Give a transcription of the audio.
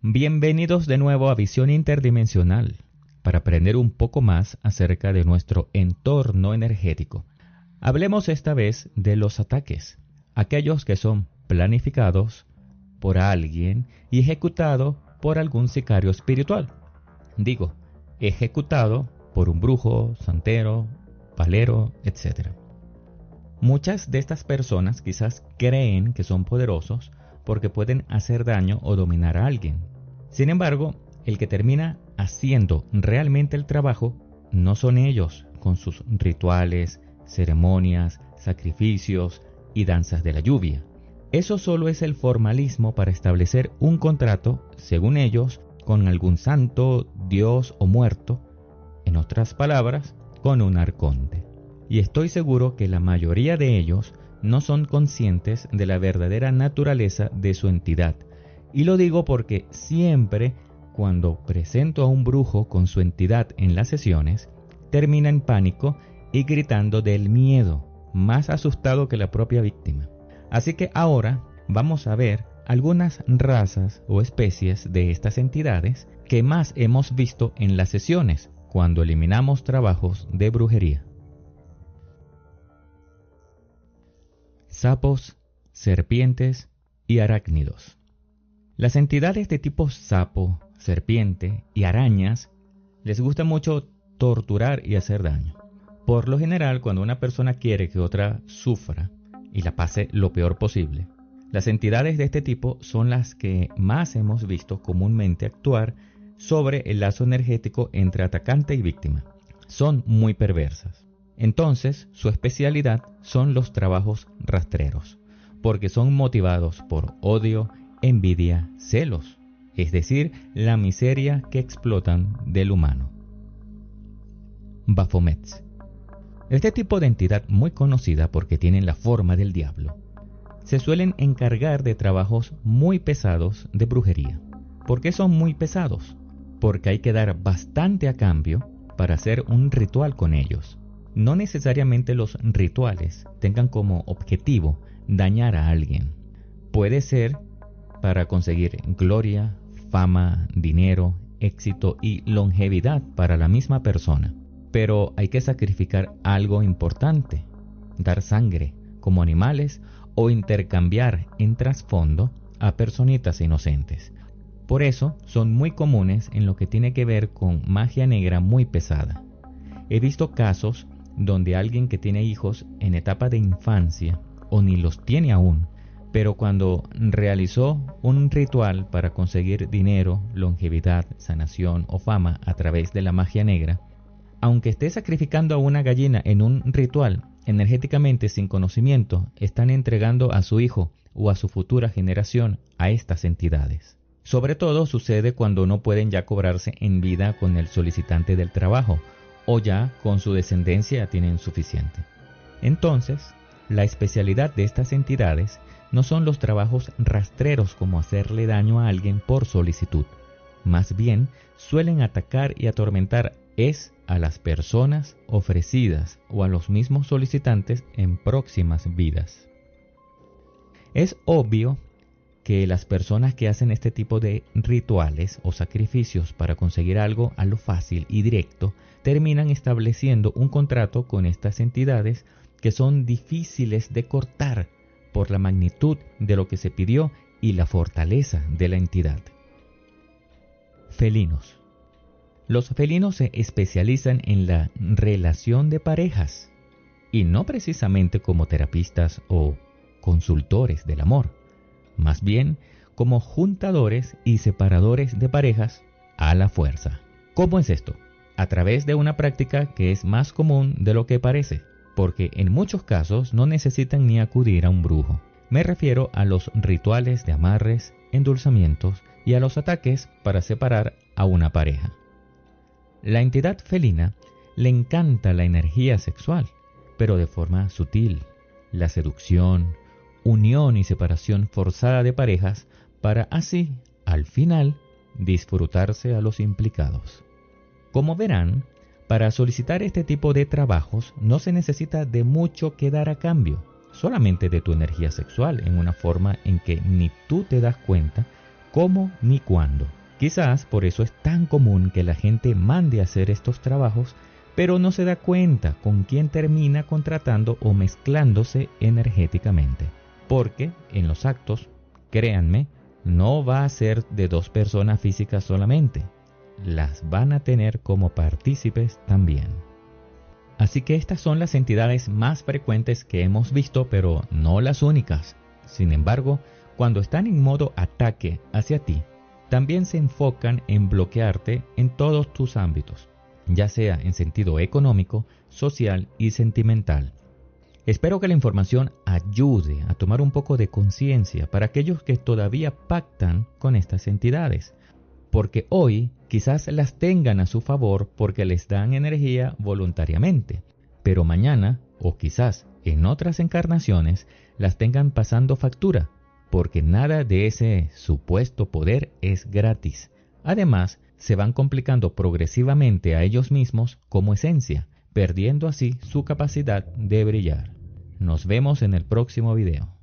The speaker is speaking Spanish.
Bienvenidos de nuevo a Visión Interdimensional, para aprender un poco más acerca de nuestro entorno energético. Hablemos esta vez de los ataques, aquellos que son planificados por alguien y ejecutados por algún sicario espiritual. Digo, ejecutado por un brujo, santero, palero, etc. Muchas de estas personas quizás creen que son poderosos porque pueden hacer daño o dominar a alguien. Sin embargo, el que termina haciendo realmente el trabajo no son ellos, con sus rituales, ceremonias, sacrificios y danzas de la lluvia. Eso solo es el formalismo para establecer un contrato, según ellos, con algún santo, dios o muerto, en otras palabras, con un arconte. Y estoy seguro que la mayoría de ellos no son conscientes de la verdadera naturaleza de su entidad. Y lo digo porque siempre cuando presento a un brujo con su entidad en las sesiones, termina en pánico y gritando del miedo, más asustado que la propia víctima. Así que ahora vamos a ver algunas razas o especies de estas entidades que más hemos visto en las sesiones cuando eliminamos trabajos de brujería. Sapos, serpientes y arácnidos. Las entidades de tipo sapo, serpiente y arañas les gusta mucho torturar y hacer daño. Por lo general, cuando una persona quiere que otra sufra y la pase lo peor posible, las entidades de este tipo son las que más hemos visto comúnmente actuar sobre el lazo energético entre atacante y víctima. Son muy perversas. Entonces, su especialidad son los trabajos rastreros, porque son motivados por odio, envidia, celos, es decir, la miseria que explotan del humano. Baphomets. Este tipo de entidad, muy conocida porque tienen la forma del diablo, se suelen encargar de trabajos muy pesados de brujería. ¿Por qué son muy pesados? Porque hay que dar bastante a cambio para hacer un ritual con ellos. No necesariamente los rituales tengan como objetivo dañar a alguien. Puede ser para conseguir gloria, fama, dinero, éxito y longevidad para la misma persona. Pero hay que sacrificar algo importante, dar sangre como animales o intercambiar en trasfondo a personitas inocentes. Por eso son muy comunes en lo que tiene que ver con magia negra muy pesada. He visto casos donde alguien que tiene hijos en etapa de infancia o ni los tiene aún, pero cuando realizó un ritual para conseguir dinero, longevidad, sanación o fama a través de la magia negra, aunque esté sacrificando a una gallina en un ritual, energéticamente sin conocimiento, están entregando a su hijo o a su futura generación a estas entidades. Sobre todo sucede cuando no pueden ya cobrarse en vida con el solicitante del trabajo, o ya con su descendencia tienen suficiente. Entonces, la especialidad de estas entidades no son los trabajos rastreros como hacerle daño a alguien por solicitud. Más bien, suelen atacar y atormentar a las personas ofrecidas o a los mismos solicitantes en próximas vidas. Es obvio que las personas que hacen este tipo de rituales o sacrificios para conseguir algo a lo fácil y directo terminan estableciendo un contrato con estas entidades que son difíciles de cortar por la magnitud de lo que se pidió y la fortaleza de la entidad. Felinos. Los felinos se especializan en la relación de parejas y no precisamente como terapistas o consultores del amor, más bien como juntadores y separadores de parejas a la fuerza. ¿Cómo es esto? A través de una práctica que es más común de lo que parece, porque en muchos casos no necesitan ni acudir a un brujo. Me refiero a los rituales de amarres, endulzamientos y a los ataques para separar a una pareja. La entidad felina le encanta la energía sexual, pero de forma sutil, la seducción, unión y separación forzada de parejas para así, al final, disfrutarse a los implicados. Como verán, para solicitar este tipo de trabajos no se necesita de mucho que dar a cambio, solamente de tu energía sexual en una forma en que ni tú te das cuenta cómo ni cuándo. Quizás por eso es tan común que la gente mande a hacer estos trabajos, pero no se da cuenta con quién termina contratando o mezclándose energéticamente. Porque en los actos, créanme, no va a ser de dos personas físicas solamente. Las van a tener como partícipes también. Así que estas son las entidades más frecuentes que hemos visto, pero no las únicas. Sin embargo, cuando están en modo ataque hacia ti, también se enfocan en bloquearte en todos tus ámbitos, ya sea en sentido económico, social y sentimental. Espero que la información ayude a tomar un poco de conciencia para aquellos que todavía pactan con estas entidades, porque hoy quizás las tengan a su favor porque les dan energía voluntariamente, pero mañana, o quizás en otras encarnaciones, las tengan pasando factura, porque nada de ese supuesto poder es gratis. Además, se van complicando progresivamente a ellos mismos como esencia, perdiendo así su capacidad de brillar. Nos vemos en el próximo video.